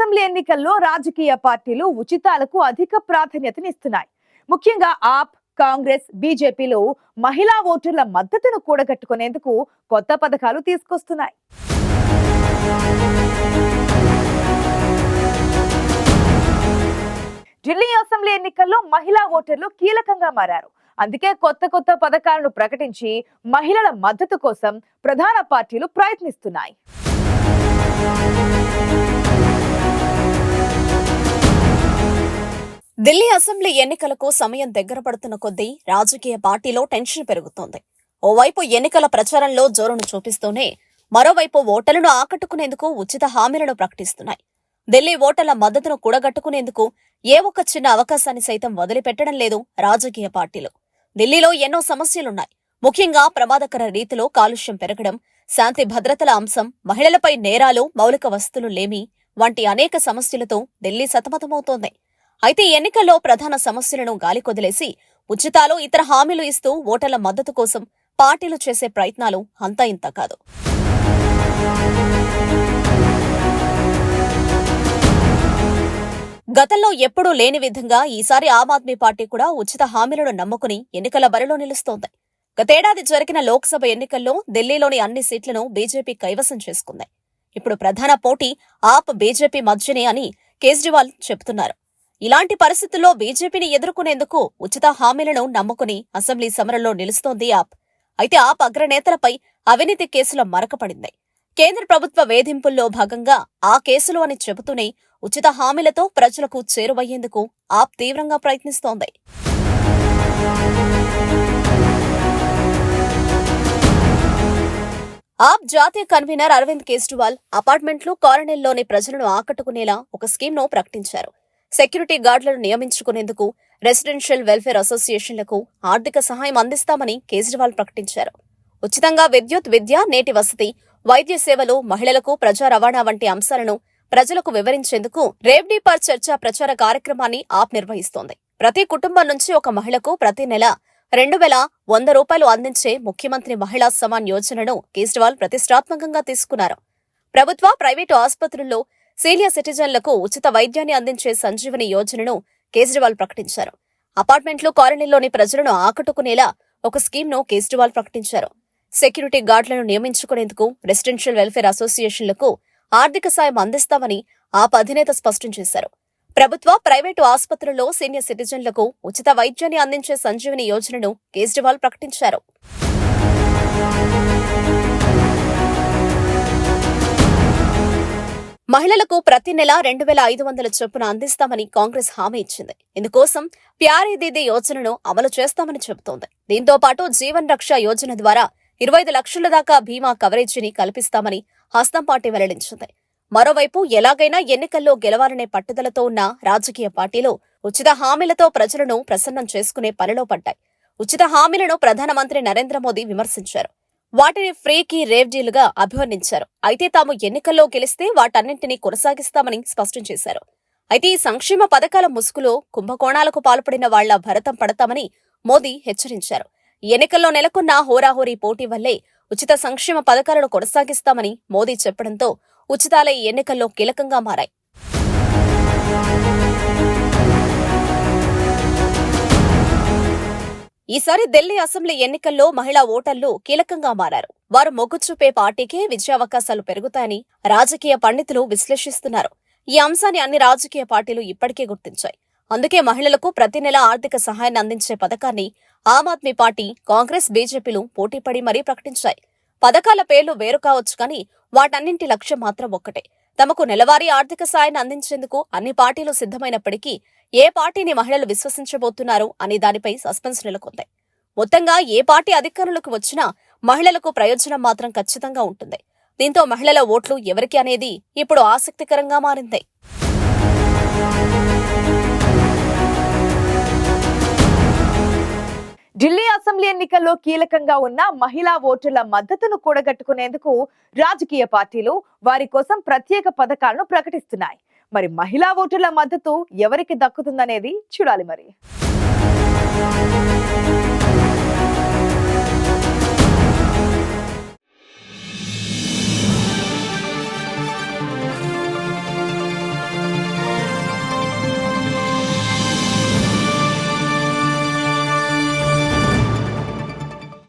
Assembly ఎన్నికల్లో రాజకీయ పార్టీలు ఉచితాలకు అధిక ప్రాధాన్యతనిస్తున్నాయి. ముఖ్యంగా ఆప్, కాంగ్రెస్, బీజేపీలు మహిళా ఓటర్ల మద్దతును కూడగట్టుకునేందుకు కొత్త పథకాలు తీసుకొస్తున్నాయి. ఢిల్లీ అసెంబ్లీ ఎన్నికల్లో మహిళా ఓటర్లు కీలకంగా మారారు. అందుకే కొత్త పథకాలను ప్రకటించి మహిళల మద్దతు కోసం ప్రధాన పార్టీలు ప్రయత్నిస్తున్నాయి. ఢిల్లీ అసెంబ్లీ ఎన్నికలకు సమయం దగ్గర పడుతున్న కొద్దీ రాజకీయ పార్టీలో టెన్షన్ పెరుగుతోంది. ఓవైపు ఎన్నికల ప్రచారంలో జోరును చూపిస్తూనే మరోవైపు ఓటర్లను ఆకట్టుకునేందుకు ఉచిత హామీలను ప్రకటిస్తున్నాయి. ఢిల్లీ ఓటర్ల మద్దతును కూడగట్టుకునేందుకు ఏ ఒక్క చిన్న అవకాశాన్ని సైతం వదిలిపెట్టడం లేదు రాజకీయ పార్టీలు. ఢిల్లీలో ఎన్నో సమస్యలున్నాయి. ముఖ్యంగా ప్రమాదకర రీతిలో కాలుష్యం పెరగడం, శాంతి భద్రతల అంశం, మహిళలపై నేరాలు, మౌలిక వసతులు లేమి వంటి అనేక సమస్యలతో ఢిల్లీ సతమతమవుతోంది. అయితే ఎన్నికల్లో ప్రధాన సమస్యలను గాలికొదిలేసి ఉచితాలు, ఇతర హామీలు ఇస్తూ ఓటర్ల మద్దతు కోసం పార్టీలు చేసే ప్రయత్నాలు అంతా ఇంత కాదు. గతంలో ఎప్పుడూ లేని విధంగా ఈసారి ఆమ్ ఆద్మీ పార్టీ కూడా ఉచిత హామీలను నమ్ముకుని ఎన్నికల బరిలో నిలుస్తోంది. గతేడాది జరిగిన లోక్సభ ఎన్నికల్లో ఢిల్లీలోని అన్ని సీట్లను బీజేపీ కైవసం చేసుకుంది. ఇప్పుడు ప్రధాన పోటీ ఆప్, బీజేపీ మధ్యనే అని కేజ్రీవాల్ చెబుతున్నారు. ఇలాంటి పరిస్థితుల్లో బీజేపీని ఎదుర్కొనేందుకు ఉచిత హామీలను నమ్ముకుని అసెంబ్లీ సమరంలో నిలుస్తోంది ఆప్. అయితే ఆప్ అగ్రనేతలపై అవినీతి కేసుల మరకపడింది. కేంద్ర ప్రభుత్వ వేధింపుల్లో భాగంగా ఆ కేసులు అని చెబుతూనే ఉచిత హామీలతో ప్రజలకు చేరువయ్యేందుకు ఆప్ తీవ్రంగా ప్రయత్నిస్తోంది. ఆప్ జాతీయ కన్వీనర్ అరవింద్ కేజ్రీవాల్ అపార్ట్మెంట్లు, కాలనీల్లోని ప్రజలను ఆకట్టుకునేలా ఒక స్కీమ్ను ప్రకటించారు. సెక్యూరిటీ గార్డులను నియమించుకునేందుకు రెసిడెన్షియల్ వెల్ఫేర్ అసోసియేషన్లకు ఆర్థిక సహాయం అందిస్తామని కేజ్రీవాల్ ప్రకటించారు. ఉచితంగా విద్యుత్, విద్య, నేటి వసతి, వైద్య సేవలు, మహిళలకు ప్రజా రవాణా వంటి అంశాలను ప్రజలకు వివరించేందుకు రేవ్డీ పర్ చర్చ ప్రచార కార్యక్రమాన్ని ఆప్ నిర్వహిస్తోంది. ప్రతి కుటుంబం నుంచి ఒక మహిళకు ప్రతి నెల 2,100 రూపాయలు అందించే ముఖ్యమంత్రి మహిళా సమాన్ యోజనను కేజ్రీవాల్ ప్రతిష్టాత్మకంగా తీసుకున్నారు. ప్రభుత్వ, ప్రైవేటు ఆసుపత్రుల్లో సీనియర్ సిటిజన్లకు ఉచిత వైద్యాన్ని అందించే సంజీవని యోజనను కేజ్రీవాల్ ప్రకటించారు. అపార్ట్మెంట్లు, కాలనీల్లోని ప్రజలను ఆకట్టుకునేలా ఒక స్కీమ్ను కేజ్రీవాల్ ప్రకటించారు. సెక్యూరిటీ గార్డులను నియమించుకునేందుకు రెసిడెన్షియల్ వెల్ఫేర్ అసోసియేషన్లకు ఆర్థిక సాయం అందిస్తామని ఆప్ అధినేత స్పష్టం చేశారు. ప్రభుత్వ, ప్రైవేటు ఆసుపత్రుల్లో సీనియర్ సిటిజన్లకు ఉచిత వైద్యాన్ని అందించే సంజీవని యోజనను కేజ్రీవాల్ ప్రకటించారు. మహిళలకు ప్రతి నెల 2,500 చొప్పున అందిస్తామని కాంగ్రెస్ హామీ ఇచ్చింది. ఇందుకోసం ప్యారీ దీదీ యోజనను అమలు చేస్తామని చెబుతోంది. దీంతో పాటు జీవన్ రక్ష యోజన ద్వారా 25 లక్షల దాకా బీమా కవరేజీని కల్పిస్తామని హస్తం పార్టీ వెల్లడించింది. మరోవైపు ఎలాగైనా ఎన్నికల్లో గెలవాలనే పట్టుదలతో ఉన్న రాజకీయ పార్టీలు ఉచిత హామీలతో ప్రజలను ప్రసన్నం చేసుకునే పనిలో పడ్డాయి. ఉచిత హామీలను ప్రధానమంత్రి నరేంద్ర మోదీ విమర్శించారు. వాటిని ఫ్రీకి రేవ్ డీలుగా అభివర్ణించారు. అయితే తాము ఎన్నికల్లో గెలిస్తే వాటన్నింటినీ కొనసాగిస్తామని స్పష్టం చేశారు. అయితే ఈ సంక్షేమ పథకాల ముసుగులో కుంభకోణాలకు పాల్పడిన వాళ్ల భరతం పడతామని మోదీ హెచ్చరించారు. ఎన్నికల్లో నెలకొన్న హోరాహోరీ పోటీ వల్లే ఉచిత సంక్షేమ పథకాలను కొనసాగిస్తామని మోదీ చెప్పడంతో ఉచితాల ఈ ఎన్నికల్లో కీలకంగా మారాయి. ఈసారి ఢిల్లీ అసెంబ్లీ ఎన్నికల్లో మహిళా ఓటర్లు కీలకంగా మారారు. వారు మొగ్గు చూపే పార్టీకే విజయావకాశాలు పెరుగుతాయని రాజకీయ పండితులు విశ్లేషిస్తున్నారు. ఈ అంశాన్ని అన్ని రాజకీయ పార్టీలు ఇప్పటికే గుర్తించాయి. అందుకే మహిళలకు ప్రతి నెల ఆర్థిక సహాయాన్ని అందించే పథకాన్ని ఆమ్ ఆద్మీ పార్టీ, కాంగ్రెస్, బీజేపీలు పోటీపడి మరీ ప్రకటించాయి. పథకాల పేర్లు వేరు కావచ్చు కానీ వాటన్నింటి లక్ష్యం మాత్రం ఒక్కటే. తమకు నెలవారీ ఆర్థిక సాయాన్ని అందించేందుకు అన్ని పార్టీలు సిద్ధమైనప్పటికీ ఏ పార్టీని మహిళలు విశ్వసించబోతున్నారు అనే దానిపై సస్పెన్స్ నెలకొంది. మొత్తంగా ఏ పార్టీ అధికారంలోకి వచ్చినా మహిళలకు ప్రయోజనం మాత్రం ఖచ్చితంగా ఉంటుంది. దీంతో మహిళల ఓట్లు ఎవరికి అనేది ఇప్పుడు ఆసక్తికరంగా మారింది. ఢిల్లీ అసెంబ్లీ ఎన్నికల్లో కీలకంగా ఉన్న మహిళా ఓటర్ల మద్దతును కూడగట్టుకునేందుకు రాజకీయ పార్టీలు వారి కోసం ప్రత్యేక పథకాలను ప్రకటిస్తున్నాయి. మరి మహిళా ఓటర్ల మద్దతు ఎవరికి దక్కుతుందనేది చూడాలి మరి.